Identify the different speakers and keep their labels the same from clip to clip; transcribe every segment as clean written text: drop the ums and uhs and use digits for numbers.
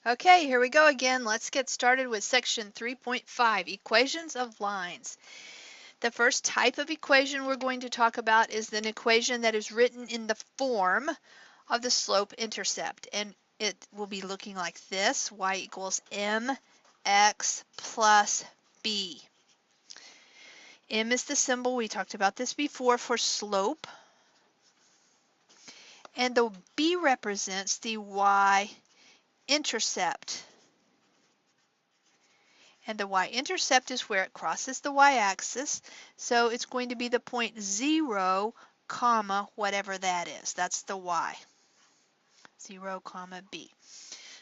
Speaker 1: Okay, here we go again. Let's get started with section 3.5, equations of lines. The first type of equation we're going to talk about is an equation that is written in the form of the slope-intercept, and it will be looking like this: y equals mx plus b. M is the symbol, we talked about this before, for slope, and the b represents the y-intercept. And the y-intercept is where it crosses the y-axis, so it's going to be the point 0, comma, whatever that is. That's the y. 0, comma, b.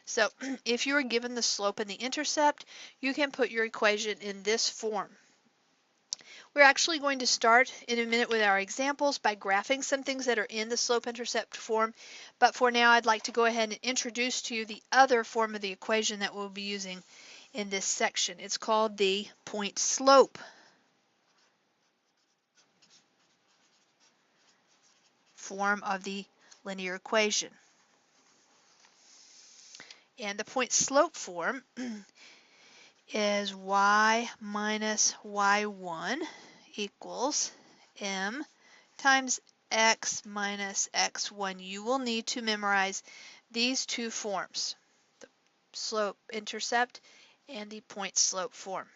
Speaker 1: So if you are given the slope and the intercept, you can put your equation in this form. We're actually going to start in a minute with our examples by graphing some things that are in the slope-intercept form, but for now I'd like to go ahead and introduce to you the other form of the equation that we'll be using in this section. It's called the point-slope form of the linear equation. And the point-slope form is y minus y1 equals m times x minus x1. You will need to memorize these two forms, the slope-intercept and the point-slope form.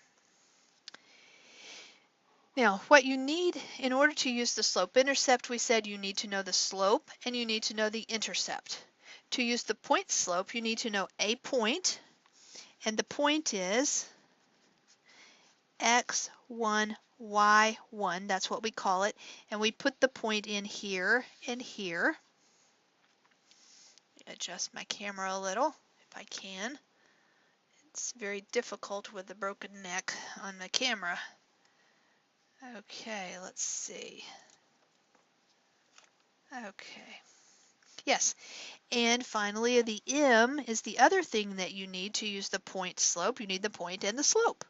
Speaker 1: Now, what you need in order to use the slope-intercept, we said you need to know the slope and you need to know the intercept. To use the point-slope, you need to know a point, and the point is x1, y1, that's what we call it, and we put the point in here and here. Adjust my camera a little if I can. It's very difficult with the broken neck on the camera. Okay, let's see. Okay. Yes, and finally the m is the other thing that you need to use the point slope. You need the point and the slope.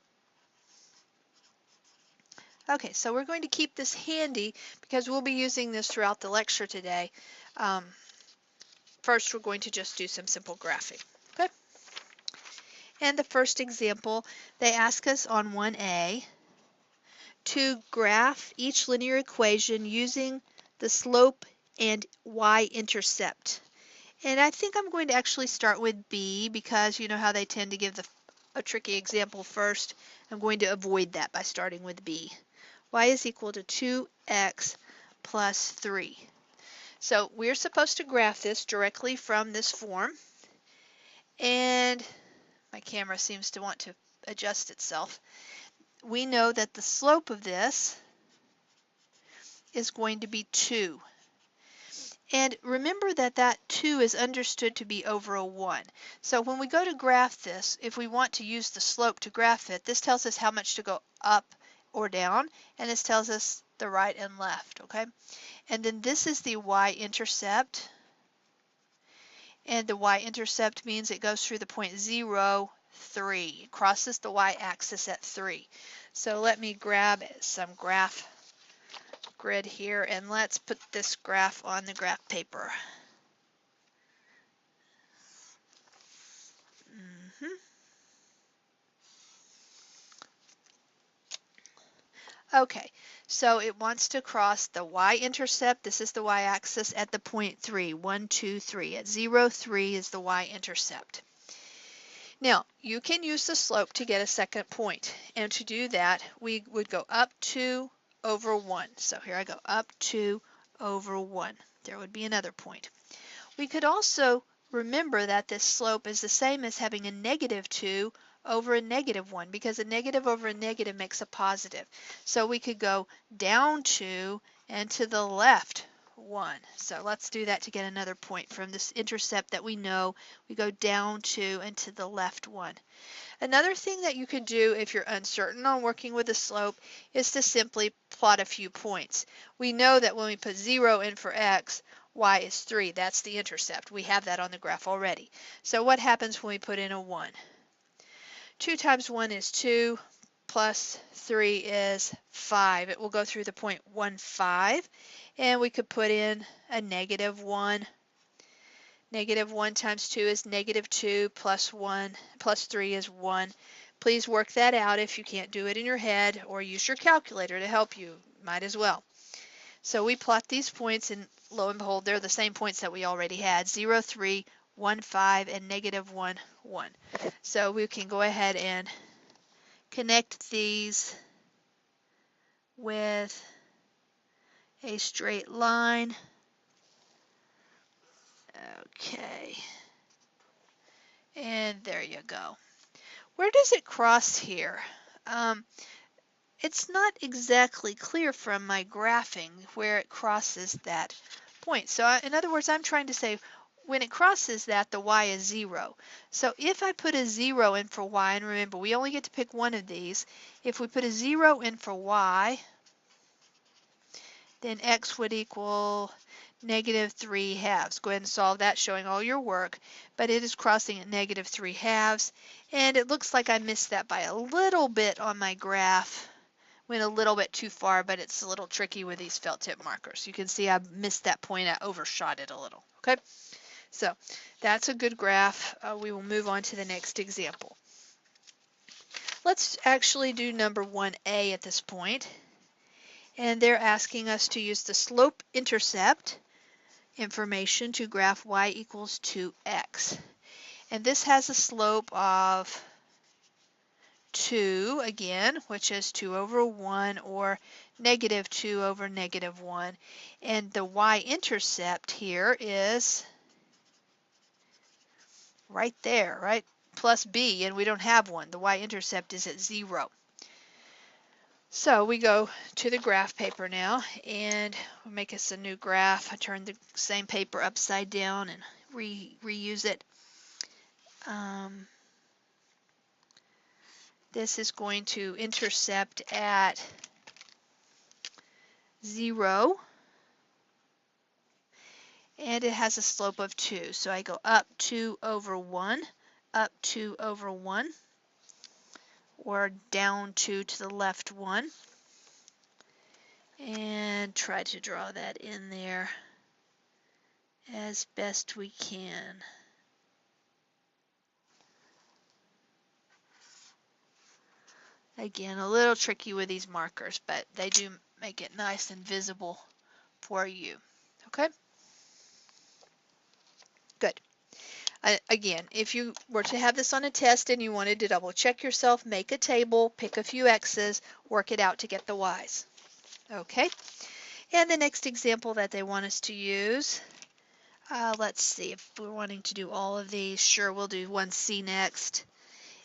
Speaker 1: Okay, so we're going to keep this handy because we'll be using this throughout the lecture today. First, we're going to just do some simple graphing. Okay. And the first example, they ask us on 1A to graph each linear equation using the slope and y-intercept. And I think I'm going to actually start with B because you know how they tend to give a tricky example first. I'm going to avoid that by starting with B. Y is equal to 2x plus 3. So we're supposed to graph this directly from this form. And my camera seems to want to adjust itself. We know that the slope of this is going to be 2. And remember that that 2 is understood to be over a 1. So when we go to graph this, if we want to use the slope to graph it, this tells us how much to go up or down, and this tells us the right and left, okay? And then this is the y-intercept, and the y-intercept means it goes through the point 0, 3. It crosses the y-axis at 3. So let me grab some graph grid here, and let's put this graph on the graph paper. Okay, so it wants to cross the y-intercept. This is the y-axis at the point 3, 1, 2, 3. At 0, 3 is the y-intercept. Now, you can use the slope to get a second point, and to do that, we would go up 2 over 1. So here I go, up 2 over 1. There would be another point. We could also remember that this slope is the same as having a negative 2 over a negative 1, because a negative over a negative makes a positive. So we could go down 2 and to the left 1. So let's do that to get another point from this intercept that we know. We go down 2 and to the left 1. Another thing that you can do if you're uncertain on working with the slope is to simply plot a few points. We know that when we put 0 in for x, y is 3. That's the intercept. We have that on the graph already. So what happens when we put in a 1? 2 times 1 is 2, plus 3 is 5. It will go through the point 1, 5, and we could put in a negative 1. Negative 1 times 2 is negative 2 plus 1 plus 3 is 1. Please work that out if you can't do it in your head, or use your calculator to help you. Might as well. So we plot these points, and lo and behold, they're the same points that we already had, 0, 3, 1, 5, and negative 1, 1. So we can go ahead and connect these with a straight line. Okay. And there you go. Where does it cross here? It's not exactly clear from my graphing where it crosses that point. So in other words, I'm trying to say when it crosses that, the y is 0. So if I put a 0 in for y, and remember, we only get to pick one of these. If we put a 0 in for y, then x would equal negative 3 halves. Go ahead and solve that, showing all your work. But it is crossing at negative 3 halves. And it looks like I missed that by a little bit on my graph. Went a little bit too far, but it's a little tricky with these felt tip markers. You can see I missed that point. I overshot it a little. Okay, so that's a good graph. We will move on to the next example. Let's actually do number 1A at this point. And they're asking us to use the slope-intercept information to graph y equals 2x. And this has a slope of 2 again, which is 2 over 1, or negative 2 over negative 1. And the y-intercept here is right there, right? Plus b, and we don't have one. The y-intercept is at 0. So we go to the graph paper now, and we'll make us a new graph. I turn the same paper upside down and reuse it. This is going to intercept at 0, and it has a slope of 2. So I go up 2 over 1, up 2 over 1, or down 2 to the left 1, and try to draw that in there as best we can. Again, a little tricky with these markers, but they do make it nice and visible for you. Okay? Good. Again, if you were to have this on a test and you wanted to double check yourself, make a table, pick a few x's, work it out to get the y's. Okay? And the next example that they want us to use, let's see if we're wanting to do all of these. Sure, we'll do 1c next.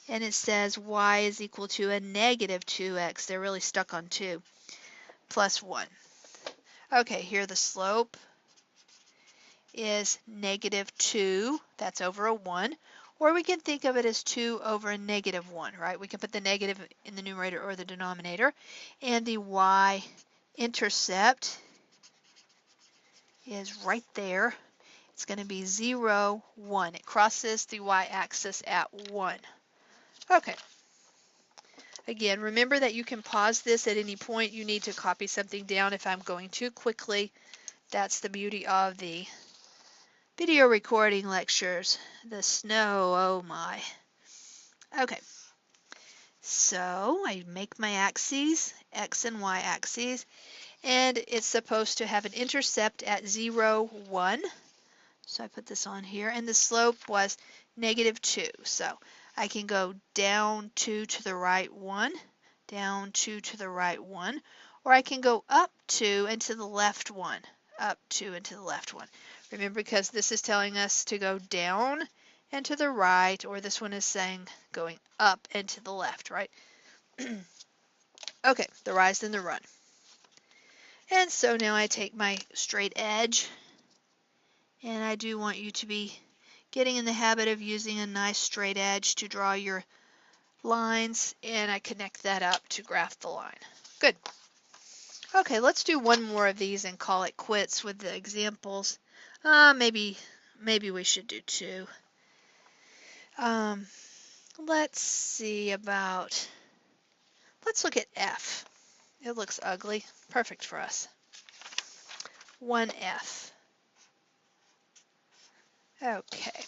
Speaker 1: And it says y is equal to a negative 2x. They're really stuck on 2 plus 1. Okay, here the slope is negative 2. That's over a 1. Or we can think of it as 2 over a negative 1, right? We can put the negative in the numerator or the denominator. And the y-intercept is right there. It's going to be 0, 1. It crosses the y-axis at 1. Okay. Again, remember that you can pause this at any point. You need to copy something down if I'm going too quickly. That's the beauty of the video recording lectures. The snow, oh my. Okay. So I make my axes, x and y axes, and it's supposed to have an intercept at 0, 1. So I put this on here, and the slope was negative 2. So I can go down 2 to the right 1, down 2 to the right 1, or I can go up 2 and to the left 1, up 2 and to the left 1. Remember, because this is telling us to go down and to the right, or this one is saying going up and to the left, right? Okay, the rise and the run. And so now I take my straight edge, and I do want you to be getting in the habit of using a nice straight edge to draw your lines, and I connect that up to graph the line. Good. Okay, let's do one more of these and call it quits with the examples. Maybe we should do 2. Let's see about, let's look at F. It looks ugly. Perfect for us. 1F. Okay.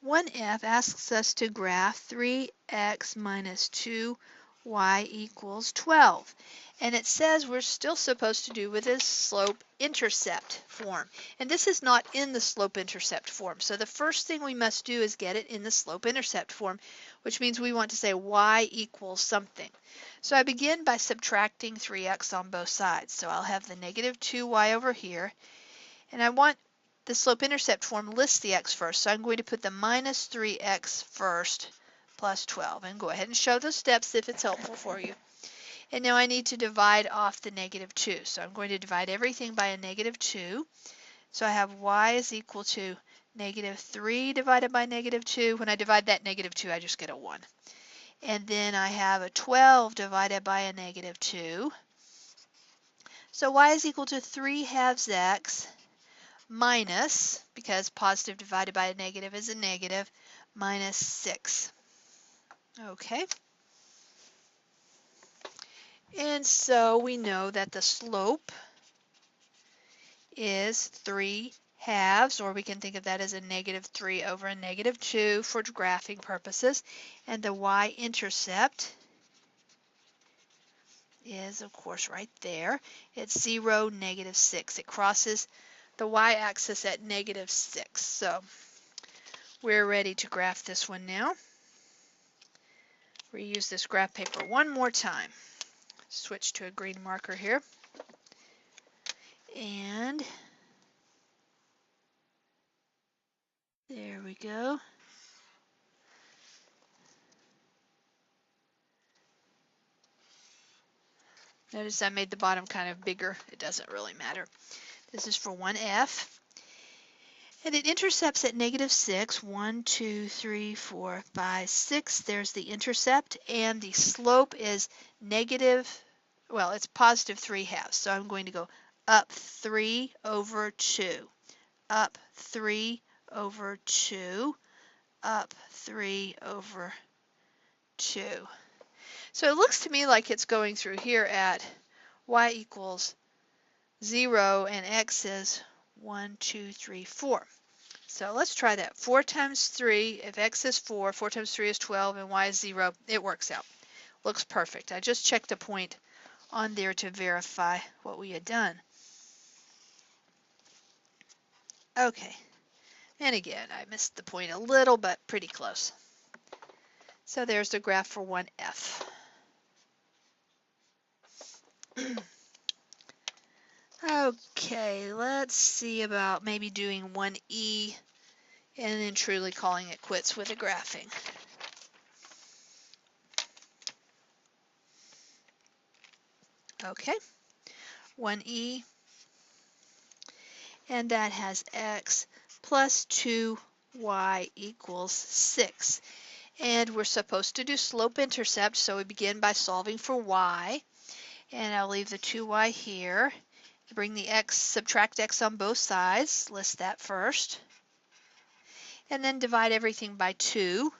Speaker 1: 1F asks us to graph 3x minus 2y equals 12. And it says we're still supposed to do with this slope-intercept form. And this is not in the slope-intercept form. So the first thing we must do is get it in the slope-intercept form, which means we want to say y equals something. So I begin by subtracting 3x on both sides. So I'll have the negative 2y over here. And I want the slope-intercept form lists the x first, so I'm going to put the minus 3x first plus 12. And go ahead and show those steps if it's helpful for you. And now I need to divide off the negative 2. So I'm going to divide everything by a negative 2. So I have y is equal to negative 3 divided by negative 2. When I divide that negative 2, I just get a 1. And then I have a 12 divided by a negative 2. So y is equal to 3 halves x minus, because positive divided by a negative is a negative, minus 6. Okay. And so we know that the slope is 3 halves, or we can think of that as a negative 3 over a negative 2 for graphing purposes. And the y-intercept is, of course, right there. It's 0, negative 6. It crosses the y-axis at negative 6. So we're ready to graph this one now. Reuse this graph paper one more time. Switch to a green marker here. And there we go. Notice I made the bottom kind of bigger. It doesn't really matter. This is for 1F. And it intercepts at negative 6. 1, 2, 3, 4, 5, 6. There's the intercept. And the slope is negative, well, it's positive 3 halves. So I'm going to go up 3 over 2. Up 3 over 2. Up 3 over 2. So it looks to me like it's going through here at y equals 0 and x is 1, 2, 3, 4. So let's try that. 4 times 3, if x is 4, 4 times 3 is 12, and y is 0, it works out. Looks perfect. I just checked a point on there to verify what we had done. Okay. And again, I missed the point a little, but pretty close. So there's the graph for 1F. Okay, let's see about maybe doing 1E and then truly calling it quits with the graphing. Okay, 1E, and that has x plus 2y equals 6. And we're supposed to do slope-intercept, so we begin by solving for y. And I'll leave the 2y here. Bring the x, subtract x on both sides, list that first. And then divide everything by 2.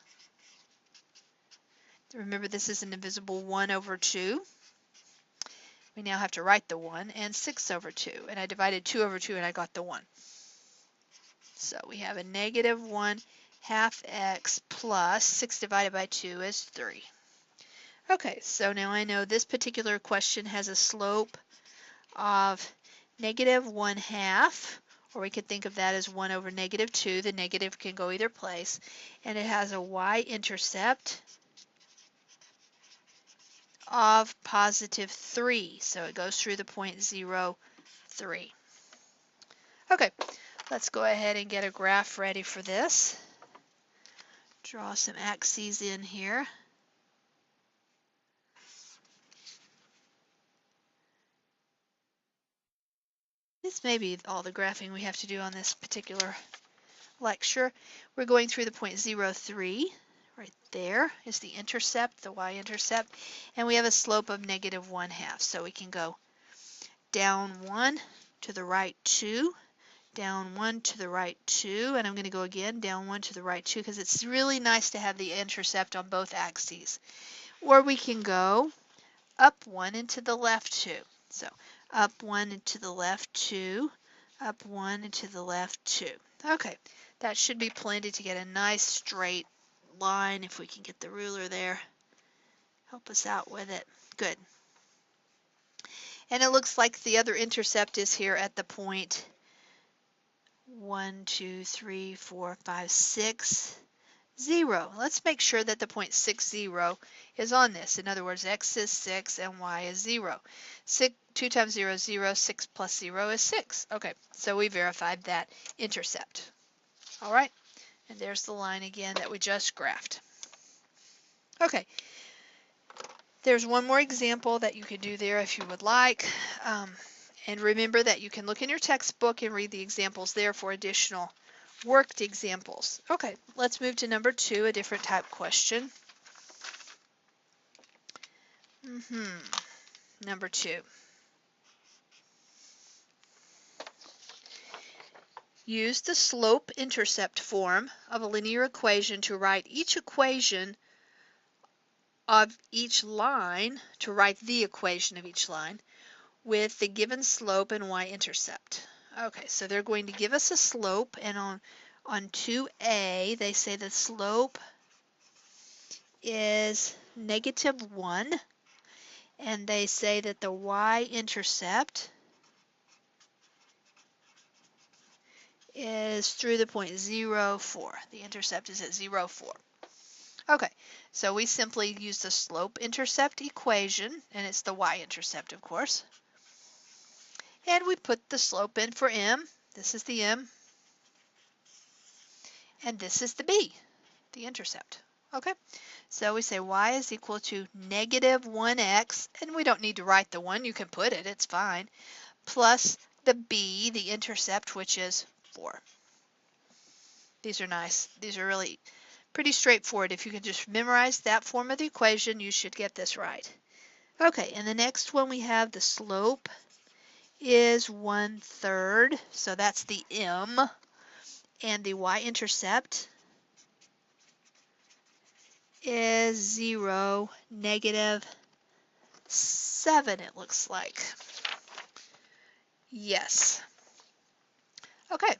Speaker 1: Remember, this is an divisible 1 over 2. We now have to write the 1, and 6 over 2. And I divided 2 over 2 and I got the 1. So we have a negative 1 half x plus 6 divided by 2 is 3. Okay, so now I know this particular question has a slope of negative 1 half, or we could think of that as 1 over negative 2. The negative can go either place. And it has a y-intercept of positive 3. So it goes through the point 0, 3. Okay, let's go ahead and get a graph ready for this. Draw some axes in here. This may be all the graphing we have to do on this particular lecture. We're going through the point 0, 3. Right there is the intercept, the y-intercept, and we have a slope of negative 1 half. So we can go down 1 to the right 2, down 1 to the right 2, and I'm going to go again down 1 to the right 2 because it's really nice to have the intercept on both axes. Or we can go up 1 and to the left 2. So up 1 and to the left 2, up 1 and to the left 2. Okay, that should be plenty to get a nice straight line if we can get the ruler there. Help us out with it. Good. And it looks like the other intercept is here at the point 1, 2, 3, 4, 5, 6, 0. Let's make sure that the point 6, 0 is on this. In other words, x is 6 and y is 0. 2 times 0 is 0. 6 plus 0 is 6. Okay, so we verified that intercept. All right, and there's the line again that we just graphed. Okay, there's one more example that you could do there if you would like. And remember that you can look in your textbook and read the examples there for additional worked examples. Okay, let's move to number 2, a different type question. Number 2. Use the slope-intercept form of a linear equation to write each equation of each line, with the given slope and y-intercept. Okay, so they're going to give us a slope, and on 2a, they say the slope is -1, and they say that the y-intercept is through the point 0, 4. The intercept is at 0, 4. Okay, so we simply use the slope-intercept equation, and it's the y-intercept, of course. And we put the slope in for m. This is the m. And this is the b, the intercept. Okay, so we say y is equal to -1x, and we don't need to write the 1. You can put it, it's fine, plus the b, the intercept, which is 4. These are nice. These are really pretty straightforward. If you can just memorize that form of the equation, you should get this right. Okay, and the next one we have the slope is 1/3, so that's the m, and the y-intercept is 0, -7, it looks like. Yes. Okay,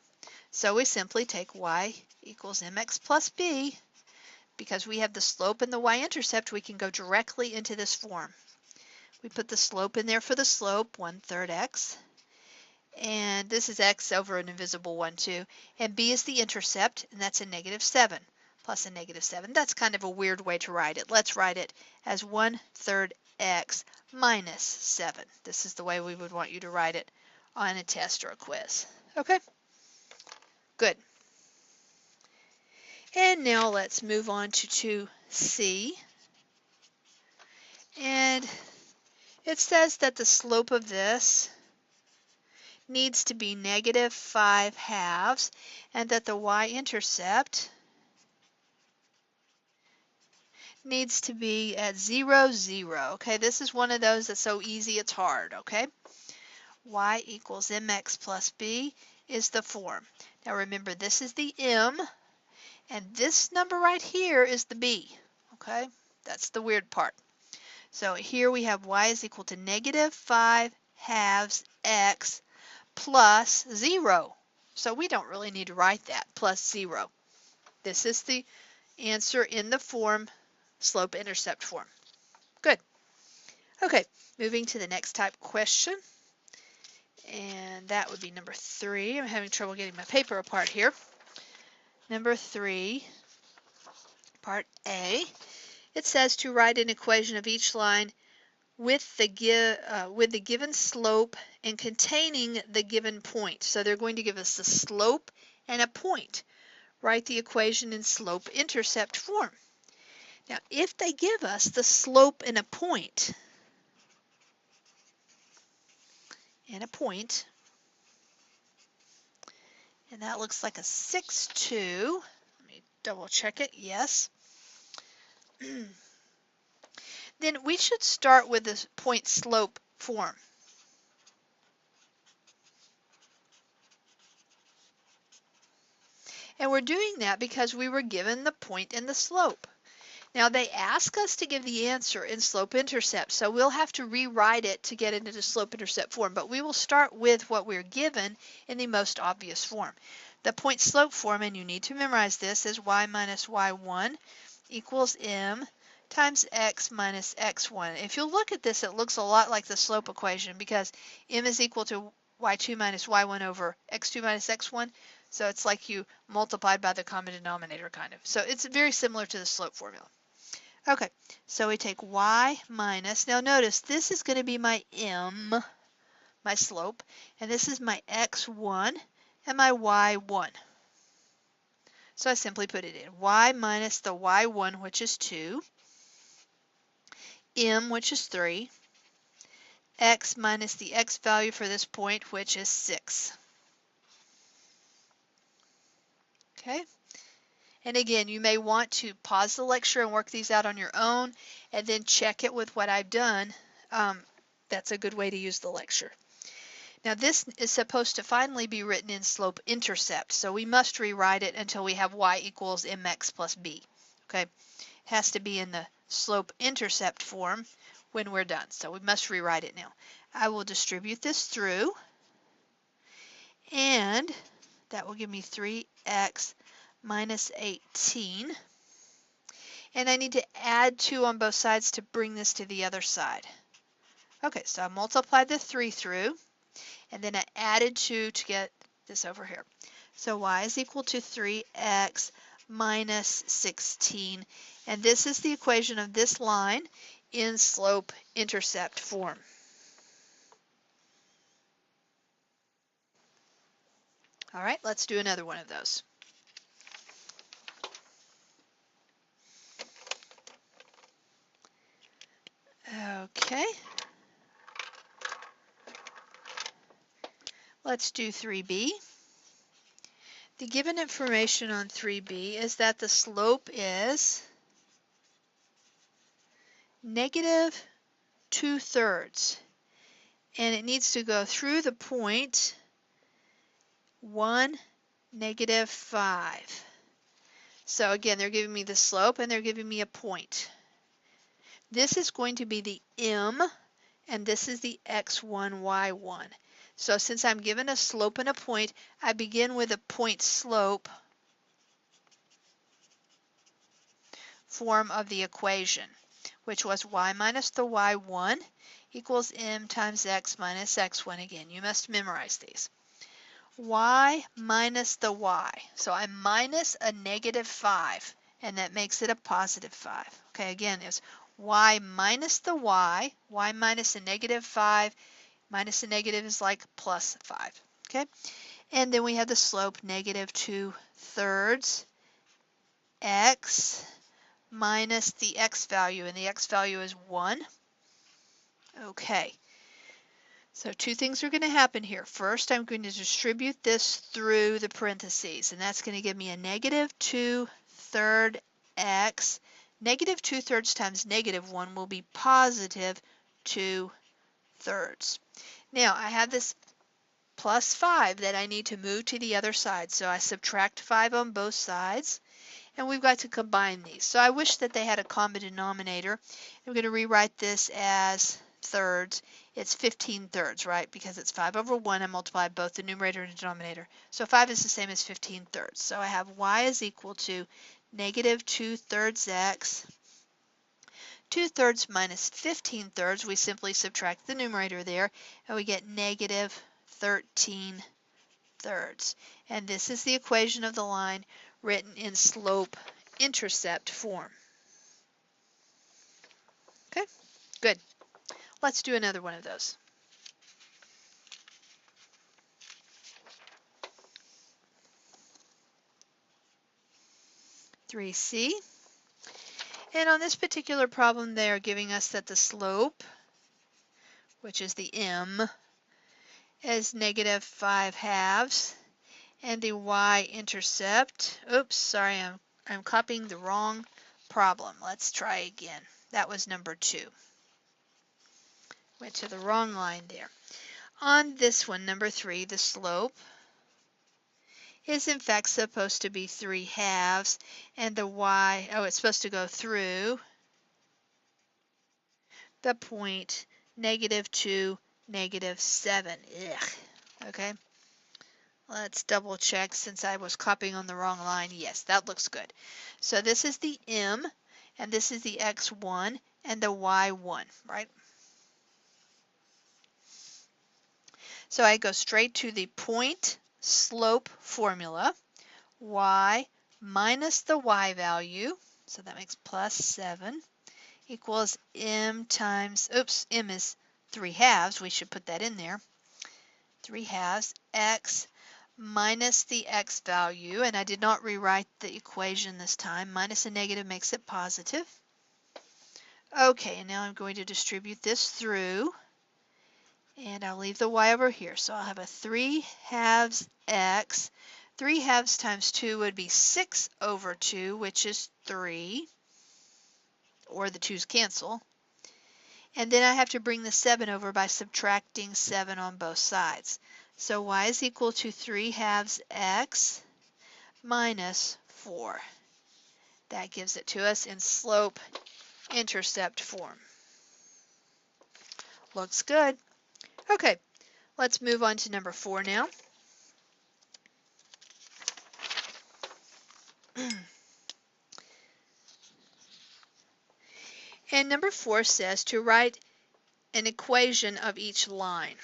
Speaker 1: so we simply take y equals mx plus b. Because we have the slope and the y-intercept, we can go directly into this form. We put the slope in there for the slope, 1/3 x. And this is x over an invisible 1, too. And b is the intercept, and that's a -7 plus a -7. That's kind of a weird way to write it. Let's write it as 1/3 x minus 7. This is the way we would want you to write it on a test or a quiz. Okay? Good. And now let's move on to 2c. And it says that the slope of this needs to be -5/2, and that the y-intercept needs to be at 0, 0. Okay, this is one of those that's so easy it's hard, okay? Y equals mx plus b is the form. Now remember, this is the m, and this number right here is the b, okay? That's the weird part. So here we have y is equal to -5/2 x plus 0. So we don't really need to write that, plus 0. This is the answer in the form, slope-intercept form. Good. Okay, moving to the next type question. And that would be number 3. I'm having trouble getting my paper apart here. Number 3, part A. It says to write an equation of each line with the given slope and containing the given point. So they're going to give us the slope and a point. Write the equation in slope-intercept form. Now, if they give us the slope and a point, and that looks like a 6, 2. Let me double check it. Yes. Then we should start with the point slope form. And we're doing that because we were given the point and the slope. Now they ask us to give the answer in slope-intercept, so we'll have to rewrite it to get it into slope-intercept form, but we will start with what we're given in the most obvious form. The point-slope form, and you need to memorize this, is y minus y1 equals m times x minus x1. If you look at this, it looks a lot like the slope equation because m is equal to y2 minus y1 over x2 minus x1. So it's like you multiplied by the common denominator kind of. So it's very similar to the slope formula. Okay, so we take y minus, now notice this is going to be my m, my slope, and this is my x1 and my y1. So I simply put it in y minus the y1, which is 2, m, which is 3, x minus the x value for this point, which is 6. Okay, and again, you may want to pause the lecture and work these out on your own, and then check it with what I've done. That's a good way to use the lecture. Now this is supposed to finally be written in slope-intercept, so we must rewrite it until we have y equals mx plus b. Okay, it has to be in the slope-intercept form when we're done, so we must rewrite it now. I will distribute this through, and that will give me 3x minus 18. And I need to add 2 on both sides to bring this to the other side. Okay, so I multiplied the 3 through, and then I added 2 to get this over here. So y is equal to 3x minus 16, and this is the equation of this line in slope-intercept form. All right, let's do another one of those. Okay. Let's do 3b. The given information on 3b is that the slope is negative 2/3, and it needs to go through the point 1, negative 5. So again, they're giving me the slope and they're giving me a point. This is going to be the m, and this is the x1, y1. So since I'm given a slope and a point, I begin with a point slope form of the equation, which was y minus the y1 equals m times x minus x1. Again, you must memorize these. Y minus the y. So I minus a negative 5, and that makes it a positive 5. Okay, again, it's y minus the y minus a negative 5, minus a negative is like plus 5. Okay, and then we have the slope negative 2/3 x minus the x value, and the x value is 1. Okay, so two things are going to happen here. First, I'm going to distribute this through the parentheses, and that's going to give me a negative 2/3 x. Negative 2/3 times negative 1 will be positive 2/3. Now, I have this plus 5 that I need to move to the other side, so I subtract 5 on both sides, and we've got to combine these. So I wish that they had a common denominator. I'm going to rewrite this as thirds. It's 15/3, right? Because it's 5 over 1. I multiplied both the numerator and the denominator. So 5 is the same as 15/3. So I have y is equal to negative 2/3 x. 2/3 minus 15/3, we simply subtract the numerator there, and we get negative 13/3. And this is the equation of the line written in slope-intercept form. Okay, good. Let's do another one of those. (3c). And on this particular problem, they are giving us that the slope, which is the m, is negative 5/2, and the y-intercept, oops, sorry, I'm copying the wrong problem. Let's try again. That was number 2. Went to the wrong line there. On this one, number 3, the slope is in fact supposed to be 3/2, and the y, oh, it's supposed to go through the point -2, -7. Ugh. Okay, let's double check since I was copying on the wrong line. Yes, that looks good. So this is the m, and this is the x1 and the y1, right? So I go straight to the point slope formula. Y minus the y value, so that makes +7, equals m times, oops, m is 3/2, we should put that in there, 3/2 x minus the x value, and I did not rewrite the equation this time, minus a negative makes it positive. Okay, and now I'm going to distribute this through, and I'll leave the y over here, so I'll have a 3/2 x. 3/2 times 2 would be 6/2, which is 3, or the 2's cancel. And then I have to bring the 7 over by subtracting 7 on both sides. So y is equal to 3/2 x minus 4. That gives it to us in slope-intercept form. Looks good. Okay, let's move on to number 4 now. And number 4 says to write an equation of each line.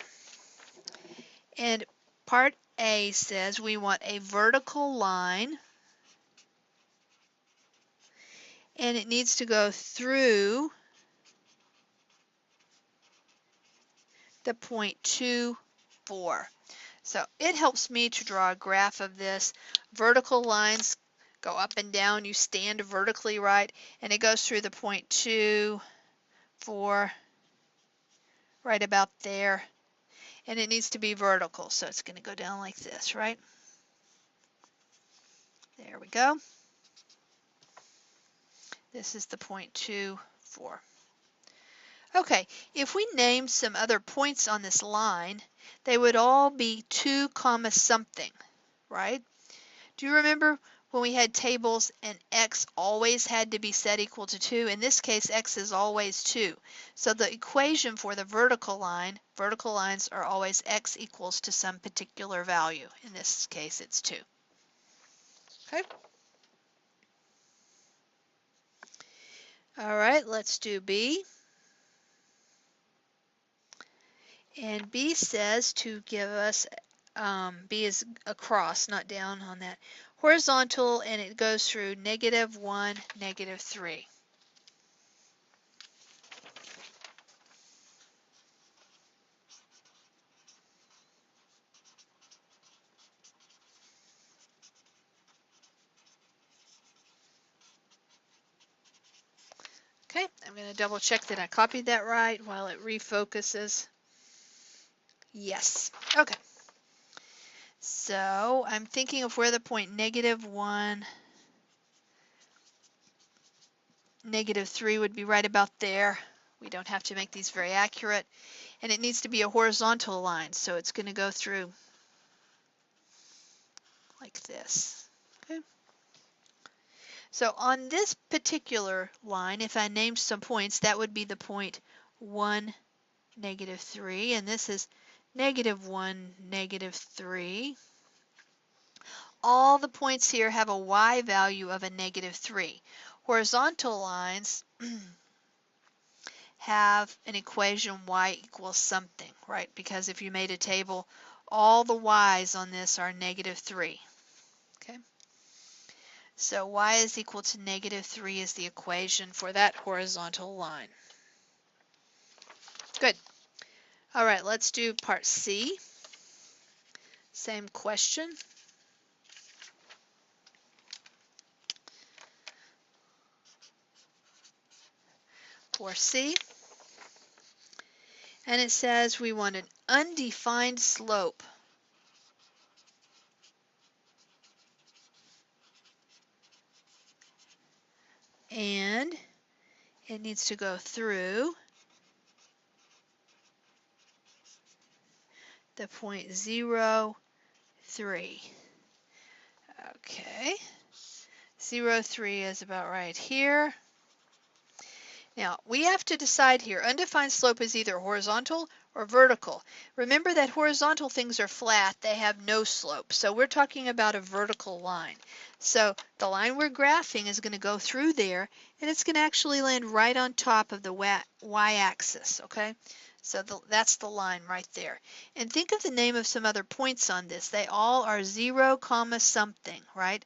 Speaker 1: And part A says we want a vertical line, and it needs to go through the point 2, 4. So it helps me to draw a graph of this. Vertical lines go up and down. You stand vertically, right? And it goes through the point 2, 4, right about there. And it needs to be vertical, so it's going to go down like this, right? There we go. This is the point 2, 4. Okay, if we named some other points on this line, they would all be 2, something, right? Do you remember when we had tables and x always had to be set equal to 2? In this case, x is always 2. So the equation for the vertical lines are always x equals to some particular value. In this case, it's 2. Okay. All right, let's do B. And B says to give us, B is across, not down on that, horizontal, and it goes through -1, -3. Okay, I'm going to double check that I copied that right while it refocuses. Yes. Okay. So I'm thinking of where the point -1, -3 would be right about there. We don't have to make these very accurate. And it needs to be a horizontal line, so it's going to go through like this. Okay. So on this particular line, if I named some points, that would be the point 1, -3, and this is -1, -3. All the points here have a y value of a -3. Horizontal lines have an equation y equals something, right? Because if you made a table, all the y's on this are -3. Okay. So y is equal to -3 is the equation for that horizontal line. Good. All right, let's do part C. Same question. For C. And it says we want an undefined slope. And it needs to go through the point 0, 3. Okay, 0, 3 is about right here. Now, we have to decide here, undefined slope is either horizontal or vertical. Remember that horizontal things are flat, they have no slope. So we're talking about a vertical line. So the line we're graphing is going to go through there, and it's going to actually land right on top of the y-axis, okay? So that's the line right there. And think of the name of some other points on this. They all are 0, something, right?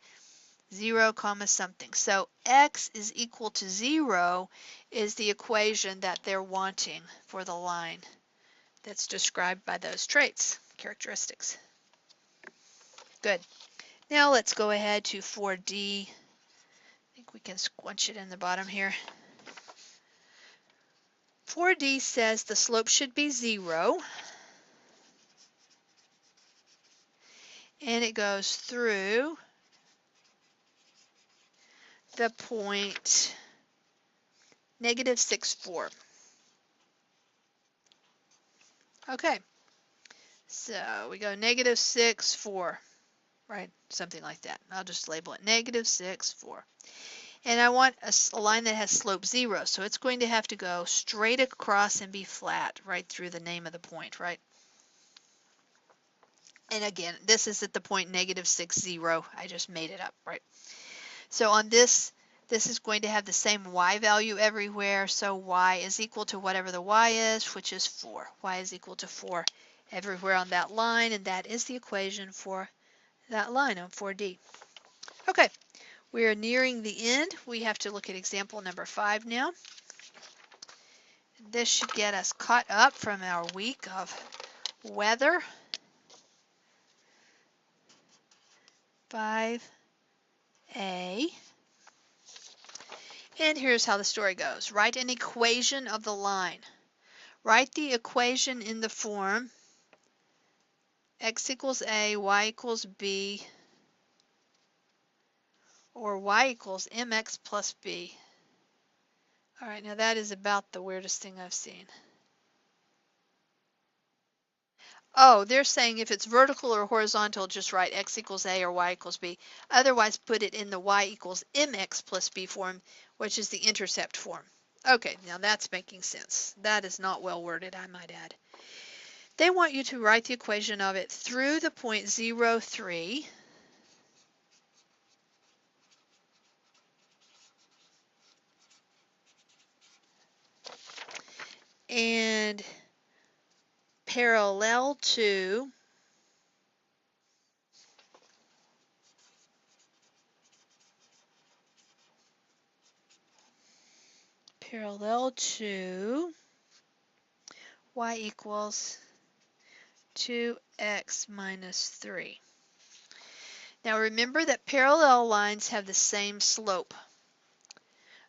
Speaker 1: 0, something. So x is equal to 0 is the equation that they're wanting for the line that's described by those traits, characteristics. Good. Now let's go ahead to 4D. I think we can squinch it in the bottom here. 4D says the slope should be 0, and it goes through the point -6, 4. Okay, so we go -6, 4, right? Something like that. I'll just label it -6, 4. And I want a line that has slope 0, so it's going to have to go straight across and be flat right through the name of the point, right? And again, this is at the point -6, 0. I just made it up, right? So on this is going to have the same y value everywhere, so y is equal to whatever the y is, which is 4. Y is equal to 4 everywhere on that line, and that is the equation for that line on 4D. Okay, we are nearing the end. We have to look at example number 5 now. This should get us caught up from our week of weather. 5A. And here's how the story goes. Write an equation of the line. Write the equation in the form x equals a, y equals b, or y equals mx plus b. All right, now that is about the weirdest thing I've seen. Oh, they're saying if it's vertical or horizontal, just write x equals a or y equals b. Otherwise, put it in the y equals mx plus b form, which is the intercept form. Okay, now that's making sense. That is not well worded, I might add. They want you to write the equation of it through the point 0, 3. And parallel to y equals 2x minus 3. Now remember that parallel lines have the same slope.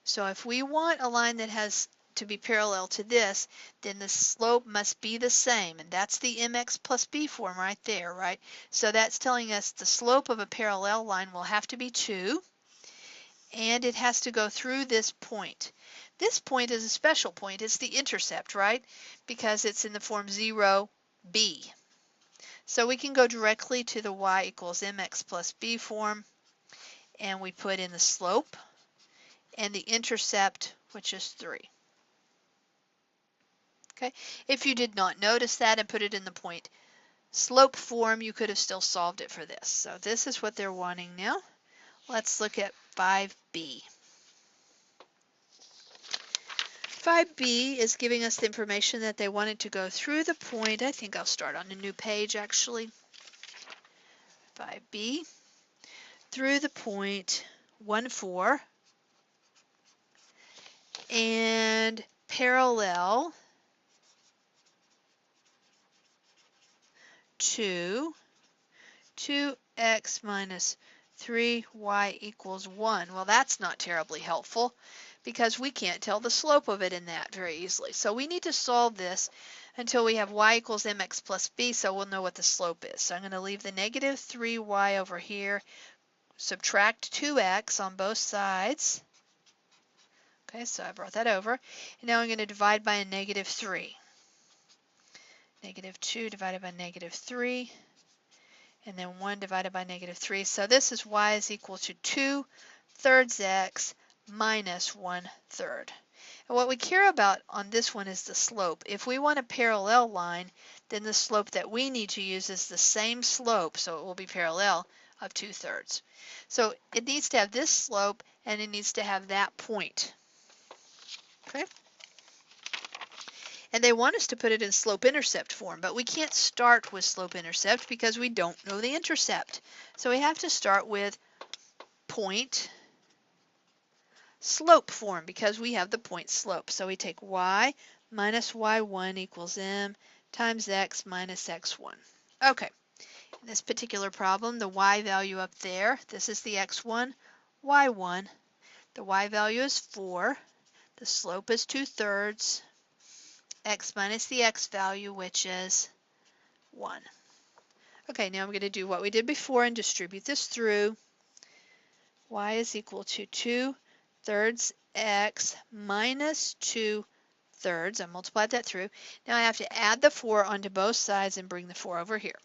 Speaker 1: So if we want a line that has to be parallel to this, then the slope must be the same, and that's the mx plus b form right there, right? So that's telling us the slope of a parallel line will have to be 2, and it has to go through this point. This point is a special point. It's the intercept, right? Because it's in the form 0, b. So we can go directly to the y equals mx plus b form, and we put in the slope and the intercept, which is 3. Okay, if you did not notice that and put it in the point slope form, you could have still solved it for this. So this is what they're wanting now. Let's look at 5B. 5B is giving us the information that they wanted to go through the point. I think I'll start on a new page actually. 5B through the point 1, 4 and parallel to 2x minus 3y equals 1. Well, that's not terribly helpful because we can't tell the slope of it in that very easily. So we need to solve this until we have y equals mx plus b, so we'll know what the slope is. So I'm going to leave the negative 3y over here, subtract 2x on both sides. Okay, so I brought that over. And now I'm going to divide by a negative 3. Negative 2 divided by negative 3 and then 1 divided by -3. So this is y is equal to 2/3 x minus 1/3. And what we care about on this one is the slope. If we want a parallel line, then the slope that we need to use is the same slope, so it will be parallel, of 2/3. So it needs to have this slope and it needs to have that point. Okay? And they want us to put it in slope-intercept form, but we can't start with slope-intercept because we don't know the intercept. So we have to start with point slope form because we have the point slope. So we take y minus y1 equals m times x minus x1. Okay, in this particular problem, the y value up there, this is the x1, y1. The y value is 4. The slope is 2/3. X minus the x value, which is 1. Okay, now I'm going to do what we did before and distribute this through. Y is equal to 2/3 x minus 2/3. I multiplied that through. Now I have to add the 4 onto both sides and bring the 4 over here.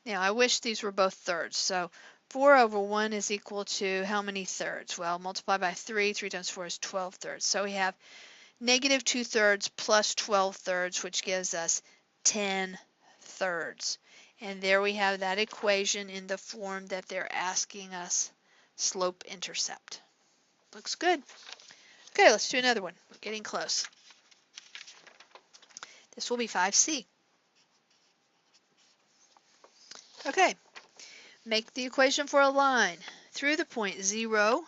Speaker 1: Now I wish these were both thirds. So 4 over 1 is equal to how many thirds? Well, multiply by 3. 3 times 4 is 12/3. So we have -2/3 plus 12/3, which gives us 10/3. And there we have that equation in the form that they're asking us slope-intercept. Looks good. Okay, let's do another one. We're getting close. This will be 5C. Okay, make the equation for a line through the point 0,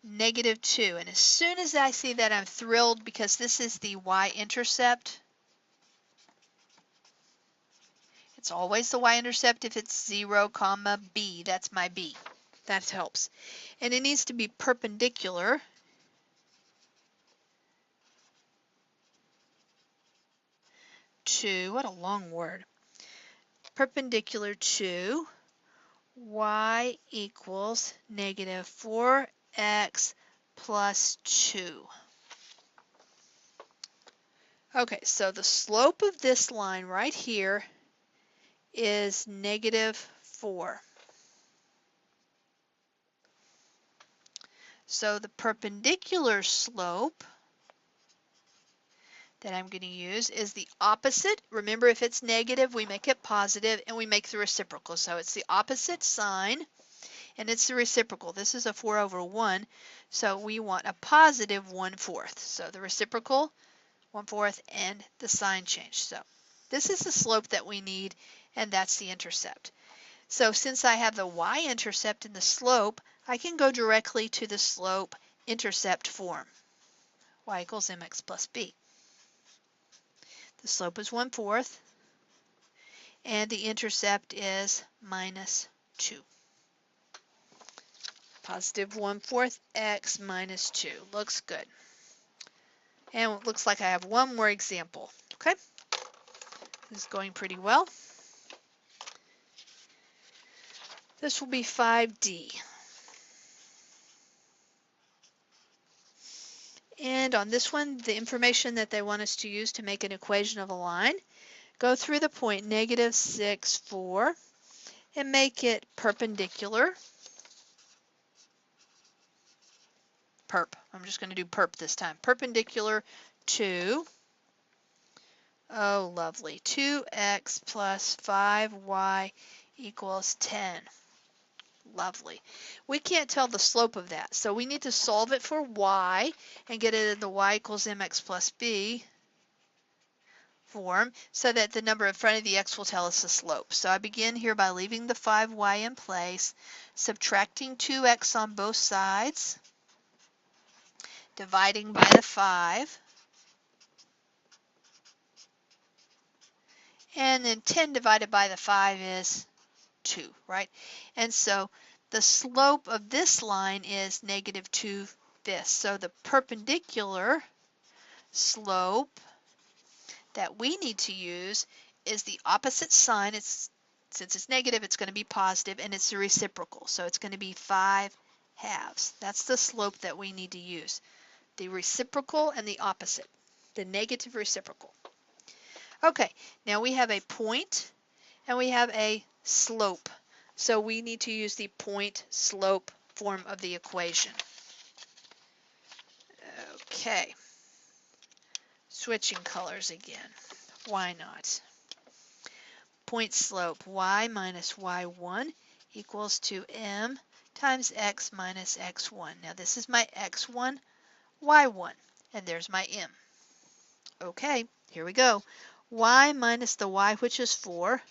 Speaker 1: -2. And as soon as I see that, I'm thrilled because this is the y-intercept. It's always the y-intercept if it's 0, comma, b. That's my b. That helps. And it needs to be perpendicular to, what a long word, perpendicular to y equals -4x plus 2. Okay, so the slope of this line right here is -4. So the perpendicular slope that I'm going to use is the opposite. Remember, if it's negative, we make it positive and we make the reciprocal. So it's the opposite sign and it's the reciprocal. This is a 4 over 1, so we want a positive 1/4. So the reciprocal, 1/4, and the sign change. So this is the slope that we need, and that's the intercept. So since I have the y-intercept and the slope, I can go directly to the slope-intercept form. Y equals mx plus b. The slope is 1/4, and the intercept is -2. Positive 1/4 x minus 2. Looks good. And it looks like I have one more example. Okay, this is going pretty well. This will be 5D. And on this one, the information that they want us to use to make an equation of a line, go through the point -6, 4, and make it perpendicular. Perp. I'm just going to do perp this time. Perpendicular to, oh lovely, 2x plus 5y equals 10. Lovely. We can't tell the slope of that, so we need to solve it for y and get it in the y equals mx plus b form so that the number in front of the x will tell us the slope. So I begin here by leaving the 5y in place, subtracting 2x on both sides, dividing by the 5, and then 10 divided by the 5 is 2, right? And so the slope of this line is -2/5. So the perpendicular slope that we need to use is the opposite sign. Since it's negative, it's going to be positive, and it's the reciprocal. So it's going to be 5/2. That's the slope that we need to use. The reciprocal and the opposite, the negative reciprocal. Okay, now we have a point and we have a slope. So we need to use the point-slope form of the equation. Okay, switching colors again. Why not? Point slope, y minus y1 equals to m times x minus x1. Now this is my x1, y1, and there's my m. Okay, here we go. Y minus the y, which is 4,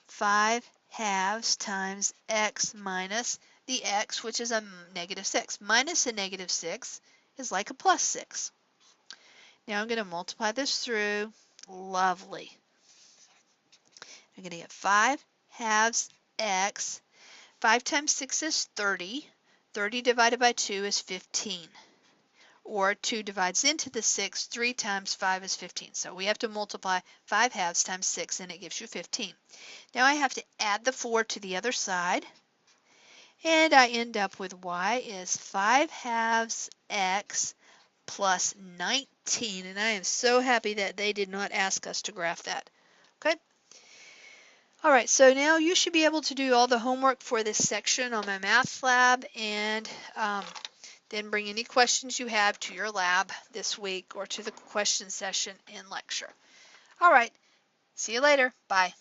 Speaker 1: 5/2 times x minus the x, which is a negative 6. Minus a negative 6 is like a plus 6. Now I'm going to multiply this through. Lovely. I'm going to get 5/2 x. 5 times 6 is 30. 30 divided by 2 is 15. Or 2 divides into the 6. 3 times 5 is 15. So we have to multiply 5/2 times 6 and it gives you 15. Now I have to add the 4 to the other side. And I end up with y is 5/2 x plus 19. And I am so happy that they did not ask us to graph that. Okay. All right, so now you should be able to do all the homework for this section on my math lab and then bring any questions you have to your lab this week or to the question session and lecture. All right, see you later. Bye.